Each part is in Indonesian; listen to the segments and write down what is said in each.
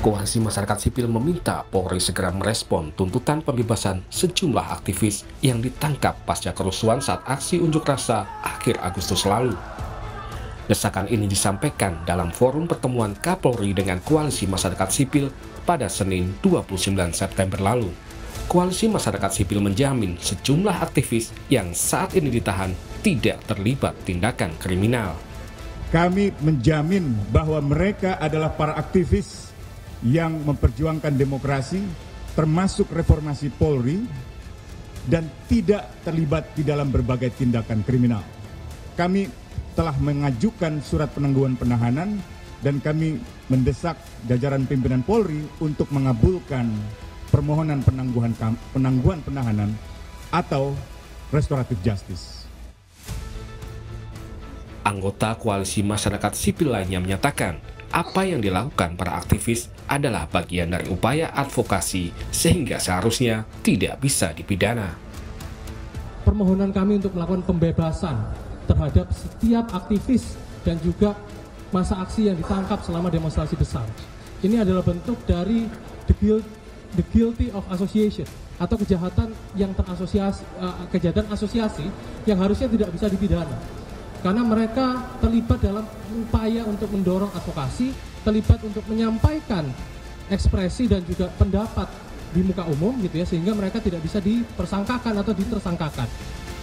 Koalisi masyarakat sipil meminta Polri segera merespon tuntutan pembebasan sejumlah aktivis yang ditangkap pasca kerusuhan saat aksi unjuk rasa akhir Agustus lalu. Desakan ini disampaikan dalam forum pertemuan Kapolri dengan Koalisi Masyarakat Sipil pada Senin 29 September lalu. Koalisi Masyarakat Sipil menjamin sejumlah aktivis yang saat ini ditahan tidak terlibat tindakan kriminal. Kami menjamin bahwa mereka adalah para aktivis yang memperjuangkan demokrasi, termasuk reformasi Polri, dan tidak terlibat di dalam berbagai tindakan kriminal. Kami telah mengajukan surat penangguhan penahanan dan kami mendesak jajaran pimpinan Polri untuk mengabulkan permohonan penangguhan penahanan atau restoratif justice. Anggota Koalisi Masyarakat Sipil lainnya menyatakan apa yang dilakukan para aktivis adalah bagian dari upaya advokasi sehingga seharusnya tidak bisa dipidana. Permohonan kami untuk melakukan pembebasan terhadap setiap aktivis dan juga massa aksi yang ditangkap selama demonstrasi besar. Ini adalah bentuk dari the guilty of association atau kejahatan yang terasosiasi, kejahatan asosiasi yang harusnya tidak bisa dipidana. Karena mereka terlibat dalam upaya untuk mendorong advokasi, terlibat untuk menyampaikan ekspresi dan juga pendapat di muka umum gitu ya, sehingga mereka tidak bisa dipersangkakan atau ditersangkakan.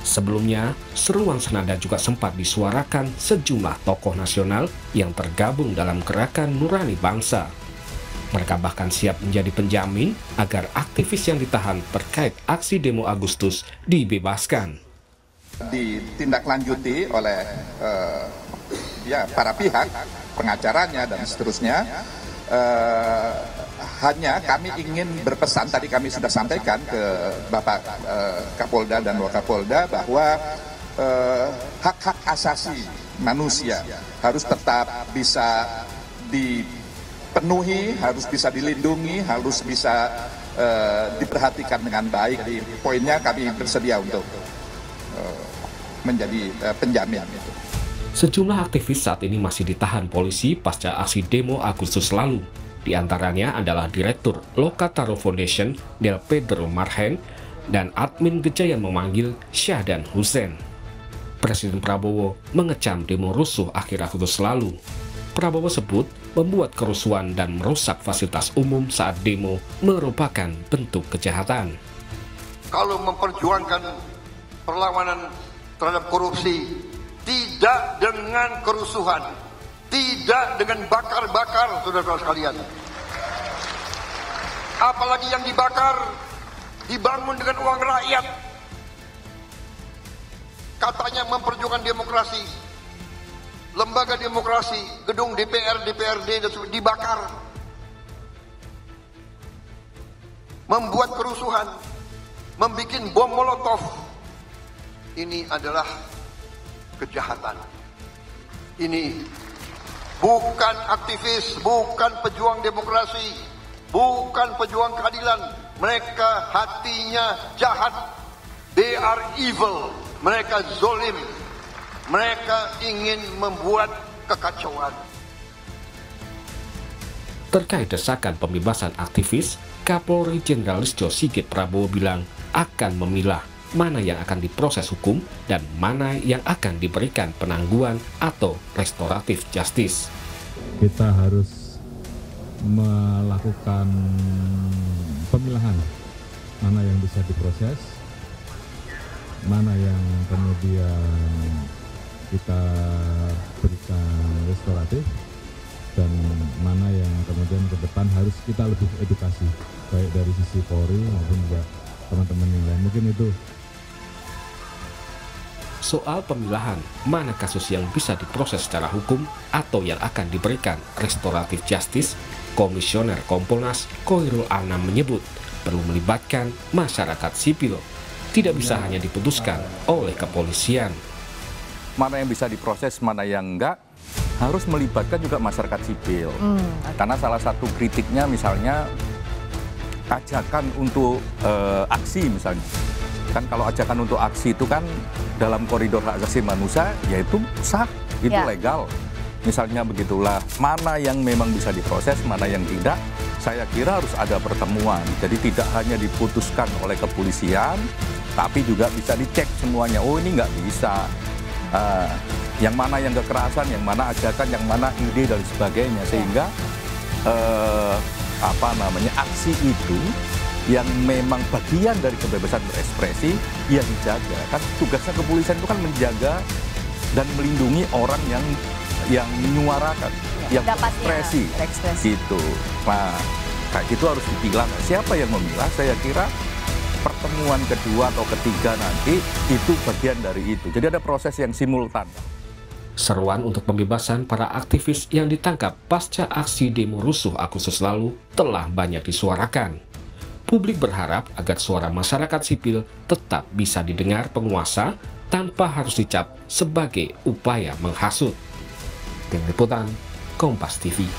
Sebelumnya, seruan senada juga sempat disuarakan sejumlah tokoh nasional yang tergabung dalam gerakan Nurani Bangsa. Mereka bahkan siap menjadi penjamin agar aktivis yang ditahan terkait aksi demo Agustus dibebaskan. Ditindaklanjuti oleh para pihak, pengacaranya dan seterusnya. Hanya kami ingin berpesan, tadi kami sudah sampaikan ke Bapak Kapolda dan Wakapolda bahwa hak-hak asasi manusia harus tetap bisa dipenuhi, harus bisa dilindungi, harus bisa diperhatikan dengan baik. Di poinnya kami bersedia untuk menjadi penjamin itu. Sejumlah aktivis saat ini masih ditahan polisi pasca aksi demo Agustus lalu. Di antaranya adalah Direktur Lokataru Foundation Del Pedro Marhen dan admin Gejayan memanggil Syahdan Hussein. Presiden Prabowo mengecam demo rusuh akhir Agustus lalu. Prabowo sebut membuat kerusuhan dan merusak fasilitas umum saat demo merupakan bentuk kejahatan. Kalau memperjuangkan perlawanan terhadap korupsi tidak dengan kerusuhan, tidak dengan bakar-bakar, saudara-saudara sekalian. Apalagi yang dibakar dibangun dengan uang rakyat. Katanya memperjuangkan demokrasi, lembaga demokrasi, gedung DPR, DPRD dibakar, membuat kerusuhan, membuat bom molotov. Ini adalah kejahatan. Ini bukan aktivis, bukan pejuang demokrasi, bukan pejuang keadilan. Mereka hatinya jahat. They are evil. Mereka zolim. Mereka ingin membuat kekacauan. Terkait desakan pembebasan aktivis, Kapolri Jenderal Listio Sigit Prabowo bilang akan memilah mana yang akan diproses hukum dan mana yang akan diberikan penangguhan atau restoratif justice. Kita harus melakukan pemilahan mana yang bisa diproses, mana yang kemudian kita berikan restoratif, dan mana yang kemudian ke depan harus kita lebih edukasi, baik dari sisi Polri maupun juga teman-teman yang lain. Mungkin itu. Soal pemilahan, mana kasus yang bisa diproses secara hukum atau yang akan diberikan restoratif justice, Komisioner Kompolnas Khoirul Anam menyebut perlu melibatkan masyarakat sipil. Tidak bisa hanya diputuskan oleh kepolisian. Mana yang bisa diproses, mana yang enggak, harus melibatkan juga masyarakat sipil. Karena salah satu kritiknya misalnya ajakan untuk aksi misalnya. Kan kalau ajakan untuk aksi itu kan dalam koridor hak asasi manusia, yaitu sah, itu legal. Misalnya begitulah, mana yang memang bisa diproses, mana yang tidak, saya kira harus ada pertemuan. Jadi tidak hanya diputuskan oleh kepolisian, tapi juga bisa dicek semuanya. Oh, ini nggak bisa. Yang mana yang kekerasan, yang mana ajakan, yang mana ide dan sebagainya. Sehingga aksi itu yang memang bagian dari kebebasan berekspresi yang dijaga. Kan tugasnya kepolisian itu kan menjaga dan melindungi orang yang menyuarakan, yang berekspresi gitu. Nah, kayak gitu harus dipilah. Siapa yang memilah? Saya kira pertemuan kedua atau ketiga nanti itu bagian dari itu. Jadi ada proses yang simultan. Seruan untuk pembebasan para aktivis yang ditangkap pasca aksi demo rusuh Agustus lalu telah banyak disuarakan. Publik berharap agar suara masyarakat sipil tetap bisa didengar penguasa tanpa harus dicap sebagai upaya menghasut. Tim Liputan, Kompas TV.